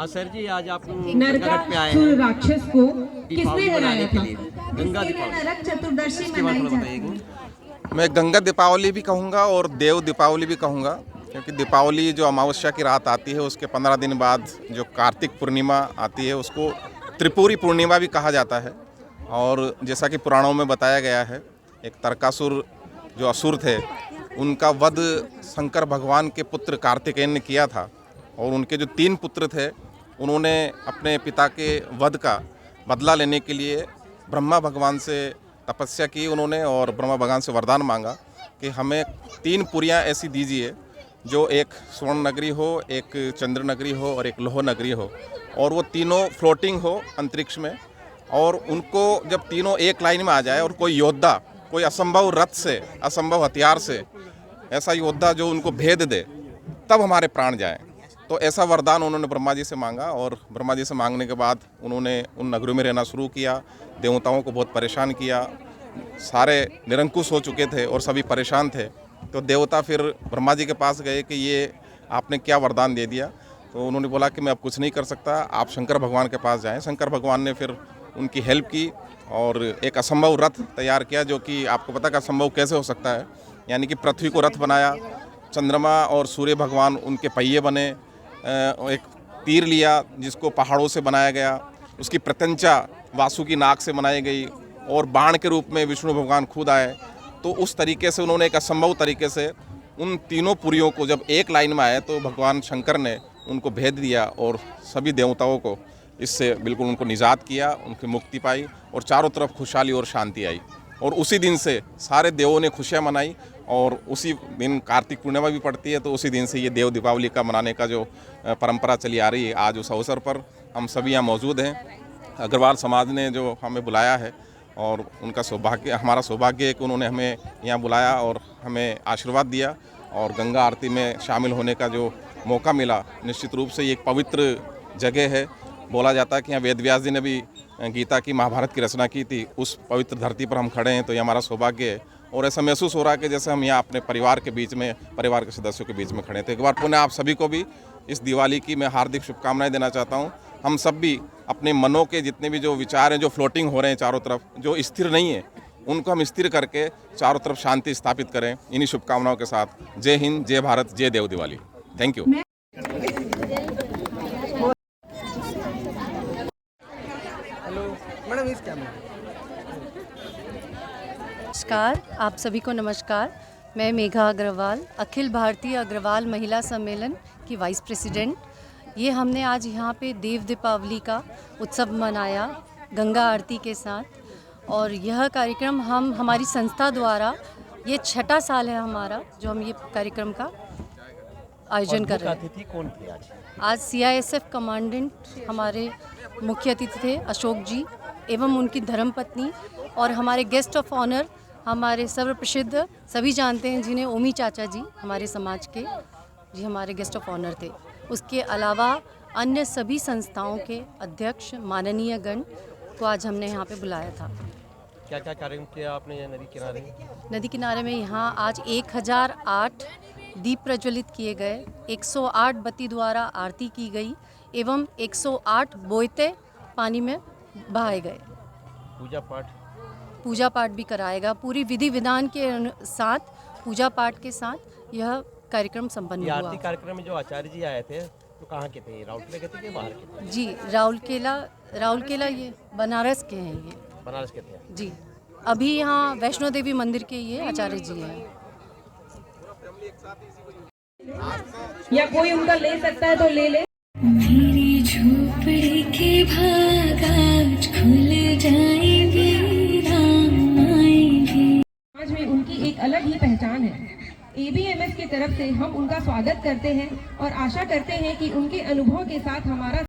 हाँ सर जी, आज आप नरक पे आए हैं राक्षस को दीपावली किसने मनाने हराया के था? लिए, गंगा दीपावली। नरक चतुर्दशी इसके बाद मनाई थोड़ा जाती है। बताइएगा। मैं गंगा दीपावली भी कहूँगा और देव दीपावली भी कहूँगा, क्योंकि दीपावली जो अमावस्या की रात आती है उसके 15 दिन बाद जो कार्तिक पूर्णिमा आती है उसको त्रिपुरी पूर्णिमा भी कहा जाता है। और जैसा कि पुराणों में बताया गया है, एक तारकासुर जो असुर थे उनका वध शंकर भगवान के पुत्र कार्तिकेय ने किया था। और उनके जो 3 पुत्र थे उन्होंने अपने पिता के वध का बदला लेने के लिए ब्रह्मा भगवान से तपस्या की उन्होंने, और ब्रह्मा भगवान से वरदान मांगा कि हमें 3 पुरियाँ ऐसी दीजिए जो एक स्वर्ण नगरी हो, एक चंद्र नगरी हो और एक लोह नगरी हो, और वो तीनों फ्लोटिंग हो अंतरिक्ष में। और उनको जब तीनों एक लाइन में आ जाए और कोई योद्धा, कोई असंभव रथ से, असंभव हथियार से ऐसा योद्धा जो उनको भेद दे, तब हमारे प्राण जाएं। तो ऐसा वरदान उन्होंने ब्रह्मा जी से मांगा, और ब्रह्मा जी से मांगने के बाद उन्होंने उन नगरों में रहना शुरू किया। देवताओं को बहुत परेशान किया, सारे निरंकुश हो चुके थे और सभी परेशान थे। तो देवता फिर ब्रह्मा जी के पास गए कि ये आपने क्या वरदान दे दिया। तो उन्होंने बोला कि मैं अब कुछ नहीं कर सकता, आप शंकर भगवान के पास जाएं। शंकर भगवान ने फिर उनकी हेल्प की और एक असंभव रथ तैयार किया, जो कि आपको पता है असंभव कैसे हो सकता है। यानी कि पृथ्वी को रथ बनाया, चंद्रमा और सूर्य भगवान उनके पहिए बने, एक तीर लिया जिसको पहाड़ों से बनाया गया, उसकी प्रत्यंचा वासुकी नाग से बनाई गई, और बाण के रूप में विष्णु भगवान खुद आए। तो उस तरीके से उन्होंने एक असंभव तरीके से उन तीनों पुरियों को जब एक लाइन में आए तो भगवान शंकर ने उनको भेद दिया और सभी देवताओं को इससे बिल्कुल उनको निजात किया, उनकी मुक्ति पाई और चारों तरफ खुशहाली और शांति आई। और उसी दिन से सारे देवों ने खुशियाँ मनाई, और उसी दिन कार्तिक पूर्णिमा भी पड़ती है। तो उसी दिन से ये देव दीपावली का मनाने का जो परंपरा चली आ रही है, आज उस अवसर पर हम सभी यहाँ मौजूद हैं। अग्रवाल समाज ने जो हमें बुलाया है, और उनका सौभाग्य, हमारा सौभाग्य है कि उन्होंने हमें यहाँ बुलाया और हमें आशीर्वाद दिया, और गंगा आरती में शामिल होने का जो मौका मिला। निश्चित रूप से ये एक पवित्र जगह है। बोला जाता है कि यहाँ वेद व्यास जी ने भी गीता की, महाभारत की रचना की थी। उस पवित्र धरती पर हम खड़े हैं, तो ये हमारा सौभाग्य है। और ऐसा महसूस हो रहा है कि जैसे हम यहाँ अपने परिवार के बीच में, परिवार के सदस्यों के बीच में खड़े थे। एक बार पुनः आप सभी को भी इस दिवाली की मैं हार्दिक शुभकामनाएं देना चाहता हूँ। हम सब भी अपने मनों के जितने भी जो विचार हैं, जो फ्लोटिंग हो रहे हैं चारों तरफ, जो स्थिर नहीं है, उनको हम स्थिर करके चारों तरफ शांति स्थापित करें। इन्हीं शुभकामनाओं के साथ जय हिंद, जय भारत, जय देव दिवाली। Thank you. नमस्कार, आप सभी को नमस्कार। मैं मेघा अग्रवाल, अखिल भारतीय अग्रवाल महिला सम्मेलन की वाइस प्रेसिडेंट। ये हमने आज यहाँ पे देव दीपावली का उत्सव मनाया गंगा आरती के साथ, और यह कार्यक्रम हमारी संस्था द्वारा, ये 6ठा साल है हमारा जो हम ये कार्यक्रम का आयोजन कर रहे हैं। अतिथि कौन थे आज CISF कमांडेंट हमारे मुख्य अतिथि थे अशोक जी एवं उनकी धर्मपत्नी, और हमारे गेस्ट ऑफ ऑनर हमारे सर्वप्रसिद्ध, सभी जानते हैं जिन्हें, ओमी चाचा जी हमारे समाज के जी हमारे गेस्ट ऑफ ऑनर थे। उसके अलावा अन्य सभी संस्थाओं के अध्यक्ष, माननीय गण को आज हमने यहाँ पे बुलाया था। क्या क्या कार्यक्रम किया आपने यहाँ नदी किनारे? नदी किनारे में यहाँ आज 1008 दीप प्रज्वलित किए गए, 108 बत्ती द्वारा आरती की गई एवं 108 बोयते पानी में बहाए गए। पूजा पाठ भी कराएगा। पूरी विधि विधान के साथ, पूजा पाठ के साथ यह कार्यक्रम संपन्न हुआ। आरती कार्यक्रम में जो आचार्य जी आए थे तो कहाँ के थे? राउरकेला के थे कि बाहर के थे? जी, राउरकेला, ये बनारस के हैं। ये बनारस के थे जी। अभी यहाँ वैष्णो देवी मंदिर के ये आचार्य जी हैं। या कोई उनका ले सकता है तो ले ले। मेरी झोपड़ी के भाग आज खुल जाएंगे, राम आएंगे। आज में उनकी एक अलग ही पहचान है। ABMS की तरफ से हम उनका स्वागत करते हैं और आशा करते हैं कि उनके अनुभव के साथ हमारा